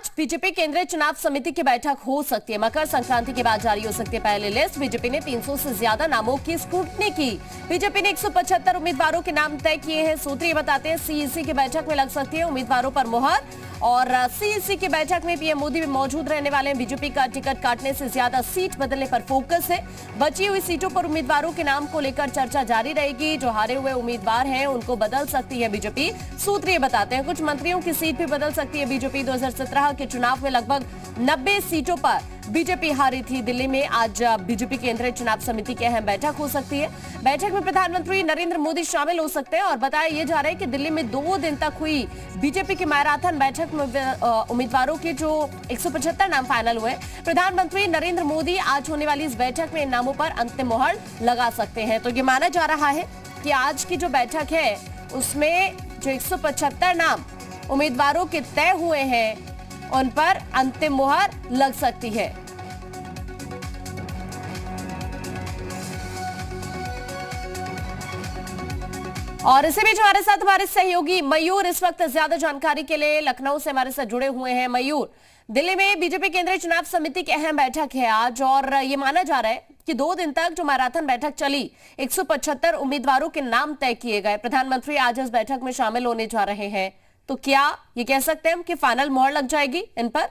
आज बीजेपी केंद्रीय चुनाव समिति की बैठक हो सकती है। मकर संक्रांति के बाद जारी हो सकती है पहली लिस्ट। बीजेपी ने 300 से ज्यादा नामों की स्क्रूटनी की। बीजेपी ने 175 उम्मीदवारों के नाम तय किए हैं। सूत्री बताते हैं सीईसी की बैठक में लग सकती है उम्मीदवारों पर मुहर। और सीईसी की बैठक में पीएम मोदी भी मौजूद रहने वाले हैं। बीजेपी का टिकट काटने से ज्यादा सीट बदलने पर फोकस है। बची हुई सीटों पर उम्मीदवारों के नाम को लेकर चर्चा जारी रहेगी। जो हारे हुए उम्मीदवार हैं उनको बदल सकती है बीजेपी। सूत्री बताते हैं कुछ मंत्रियों की सीट भी बदल सकती है बीजेपी। 2017 के चुनाव में लगभग 90 सीटों पर बीजेपी हारी थी। दिल्ली में आज बीजेपी केंद्रीय चुनाव समिति की अहम बैठक हो सकती है। बैठक में प्रधानमंत्री नरेंद्र मोदी शामिल हो सकते हैं। और बताया यह जा रहा है कि दिल्ली में 2 दिन तक हुई बीजेपी की मैराथन बैठक में उम्मीदवारों के जो 175 नाम फाइनल हुए, प्रधानमंत्री नरेंद्र मोदी आज होने वाली इस बैठक में इन नामों पर अंतिम मोहर लगा सकते हैं। तो ये माना जा रहा है कि आज की जो बैठक है उसमें जो 175 नाम उम्मीदवारों के तय हुए हैं उन पर अंतिम मुहर लग सकती है। और इसी बीच हमारे साथ हमारे सहयोगी मयूर इस वक्त ज्यादा जानकारी के लिए लखनऊ से हमारे साथ जुड़े हुए हैं। मयूर, दिल्ली में बीजेपी केंद्रीय चुनाव समिति की अहम बैठक है आज और ये माना जा रहा है कि 2 दिन तक जो मैराथन बैठक चली 175 उम्मीदवारों के नाम तय किए गए। प्रधानमंत्री आज इस बैठक में शामिल होने जा रहे हैं। तो क्या ये कह सकते हैं हम कि फाइनल मोहर लग जाएगी इन पर?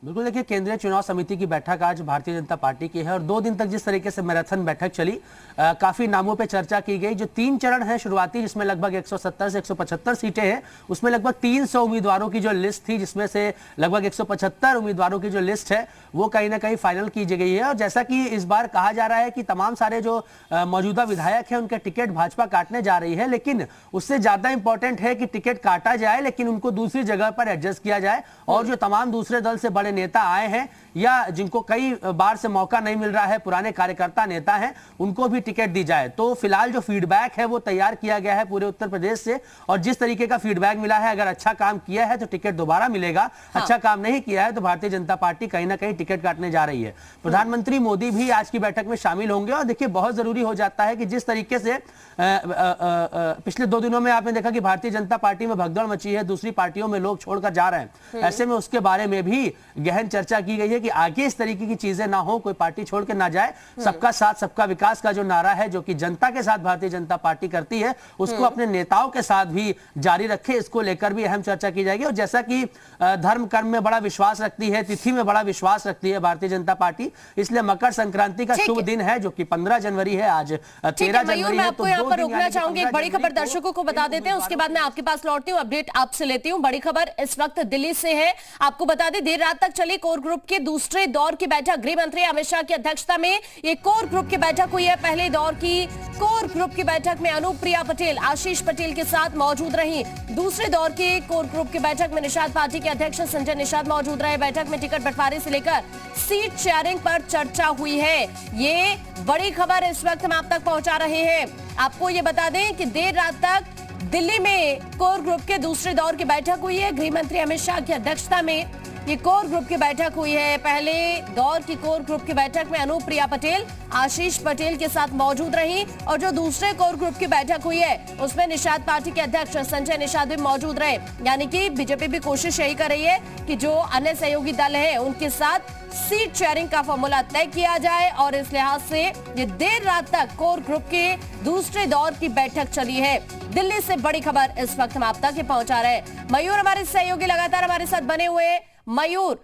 बिल्कुल, देखिए केंद्रीय चुनाव समिति की बैठक आज भारतीय जनता पार्टी की है और 2 दिन तक जिस तरीके से मैराथन बैठक चली काफी नामों पे चर्चा की गई। जो 3 चरण है शुरुआती जिसमें लगभग 170 से 175 सीटें हैं, उसमें लगभग 300 उम्मीदवारों की जो लिस्ट थी जिसमें से लगभग 175 उम्मीदवारों की जो लिस्ट है वो कहीं ना कहीं फाइनल की गई है। और जैसा कि इस बार कहा जा रहा है कि तमाम सारे जो मौजूदा विधायक हैं उनके टिकट भाजपा काटने जा रही है, लेकिन उससे ज्यादा इंपॉर्टेंट है कि टिकट काटा जाए लेकिन उनको दूसरी जगह पर एडजस्ट किया जाए और जो तमाम दूसरे दल से बड़े नेता आए हैं या जिनको कई बार से मौका नहीं मिल रहा है, पुराने कार्यकर्ता नेता हैं, उनको भी टिकट दी जाए। तो फिलहाल जो फीडबैक है वो तैयार किया गया है पूरे उत्तर प्रदेश से और जिस तरीके का फीडबैक मिला है, अगर अच्छा काम किया है तो टिकट दोबारा मिलेगा। अच्छा काम नहीं किया है तो भारतीय जनता पार्टी कहीं ना कहीं टिकट काटने जा रही है। प्रधानमंत्री मोदी भी आज की बैठक में शामिल होंगे और देखिए बहुत जरूरी हो जाता है कि जिस तरीके से पिछले 2 दिनों में आपने देखा कि भारतीय जनता पार्टी में भगदड़ मची है, दूसरी पार्टियों में लोग छोड़कर जा रहे हैं, ऐसे में उसके बारे में भी गहन चर्चा की गई है कि आगे इस तरीके की चीजें ना हो, कोई पार्टी छोड़ के ना जाए। सबका साथ सबका विकास का जो नारा है जो कि जनता के साथ भारतीय जनता पार्टी करती है उसको अपने नेताओं के साथ भी जारी रखे, इसको लेकर भी अहम चर्चा की जाएगी। और जैसा कि धर्म कर्म में बड़ा विश्वास रखती है, तिथि में बड़ा विश्वास रखती है भारतीय जनता पार्टी, इसलिए मकर संक्रांति का शुभ दिन है जो कि 15 जनवरी है, आज 13 जनवरी है। तो यहाँ पर रुकना चाहूंगी, एक बड़ी खबर दर्शकों को बता देते हैं, उसके बाद मैं आपके पास लौटती हूँ, अपडेट आपसे लेती हूँ। बड़ी खबर इस वक्त दिल्ली से है। आपको बता दें देर रात तक चली कोर ग्रुप के दूसरे दौर की बैठक। गृह मंत्री अमित शाह की अध्यक्षता में ये कोर ग्रुप की बैठक हुई है। पहले दौर की कोर ग्रुप की बैठक में अनुप्रिया पटेल आशीष पटेल के साथ मौजूद रही। दूसरे दौर की कोर ग्रुप की बैठक में निषाद पार्टी के अध्यक्ष संजय निषाद मौजूद रहे। बैठक में टिकट बंटवारे से लेकर सीट शेयरिंग पर चर्चा हुई है। ये बड़ी खबर इस वक्त हम आप तक पहुंचा रहे हैं। आपको ये बता दें कि देर रात तक दिल्ली में कोर ग्रुप के दूसरे दौर की बैठक हुई है। गृह मंत्री अमित शाह की अध्यक्षता में ये कोर ग्रुप की बैठक हुई है। पहले दौर की कोर ग्रुप की बैठक में अनुप्रिया पटेल आशीष पटेल के साथ मौजूद रही और जो दूसरे कोर ग्रुप की बैठक हुई है उसमें निषाद पार्टी के अध्यक्ष संजय निषाद भी मौजूद रहे। यानी कि बीजेपी भी कोशिश यही कर रही है कि जो अन्य सहयोगी दल है उनके साथ सीट शेयरिंग का फॉर्मूला तय किया जाए और इस लिहाज से ये देर रात तक कोर ग्रुप के दूसरे दौर की बैठक चली है। दिल्ली से बड़ी खबर इस वक्त हम आप तक पहुंचा रहे हैं। मयूर हमारे सहयोगी लगातार हमारे साथ बने हुए। मयूर,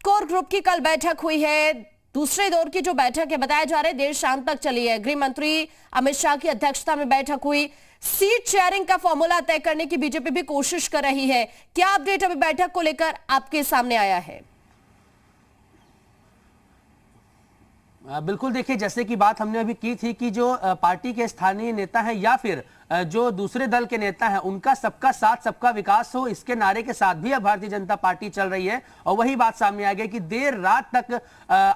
कोर ग्रुप की कल बैठक हुई है, दूसरे दौर की जो बैठक है बताया जा रहा है देर शाम तक चली है। गृह मंत्री अमित शाह की अध्यक्षता में बैठक हुई। सीट शेयरिंग का फॉर्मूला तय करने की बीजेपी भी कोशिश कर रही है। क्या अपडेट अभी बैठक को लेकर आपके सामने आया है? बिल्कुल, देखिए जैसे कि बात हमने अभी की थी कि जो पार्टी के स्थानीय नेता हैं या फिर जो दूसरे दल के नेता हैं उनका सबका साथ सबका विकास हो, इसके नारे के साथ भी अब भारतीय जनता पार्टी चल रही है। और वही बात सामने आ गई कि देर रात तक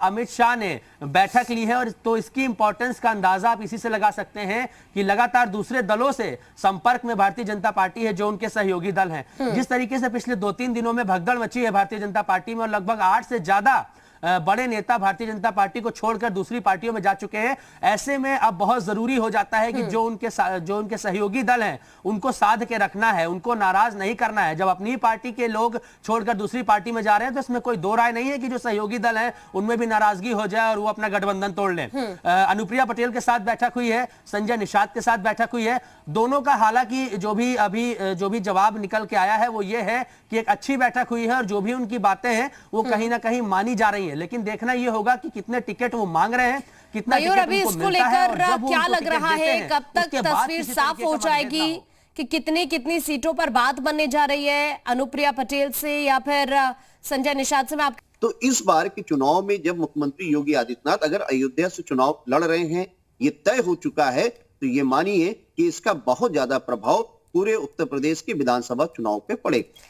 अमित शाह ने बैठक ली है और तो इसकी इंपॉर्टेंस का अंदाजा आप इसी से लगा सकते हैं कि लगातार दूसरे दलों से संपर्क में भारतीय जनता पार्टी है, जो उनके सहयोगी दल हैं। जिस तरीके से पिछले 2-3 दिनों में भगदड़ मची है भारतीय जनता पार्टी में और लगभग 8 से ज्यादा बड़े नेता भारतीय जनता पार्टी को छोड़कर दूसरी पार्टियों में जा चुके हैं। ऐसे में अब बहुत जरूरी हो जाता है कि जो उनके सहयोगी दल हैं उनको साध के रखना है, उनको नाराज नहीं करना है। जब अपनी पार्टी के लोग छोड़कर दूसरी पार्टी में जा रहे हैं तो इसमें कोई दो राय नहीं है कि जो सहयोगी दल हैं उनमें भी नाराजगी हो जाए और वो अपना गठबंधन तोड़ लें। अनुप्रिया पटेल के साथ बैठक हुई है, संजय निषाद के साथ बैठक हुई है। दोनों का हालांकि जो भी जवाब निकल के आया है वो ये है कि एक अच्छी बैठक हुई है और जो भी उनकी बातें हैं वो कहीं ना कहीं मानी जा रही है। लेकिन देखना ये होगा कि कितने टिकट वो मांग रहे हैं, कितना मयूर टिकट अभी उनको इसको मिलता है और लेकर जब वो क्या उनको लग टिकट रहा देते है, हैं, कब तक उसके बाद तस्वीर किसी साफ तरीके हो का मतभेद ना जाएगी हो। कि कितनी सीटों पर बात बनने जा रही है अनुप्रिया पटेल से या फिर संजय निषाद से? मैं आप तो इस बार के चुनाव में जब मुख्यमंत्री योगी आदित्यनाथ अगर अयोध्या से चुनाव लड़ रहे हैं, ये तय हो चुका है, तो ये मानिए कि इसका बहुत ज्यादा प्रभाव पूरे उत्तर प्रदेश के विधानसभा चुनाव पे पड़ेगा।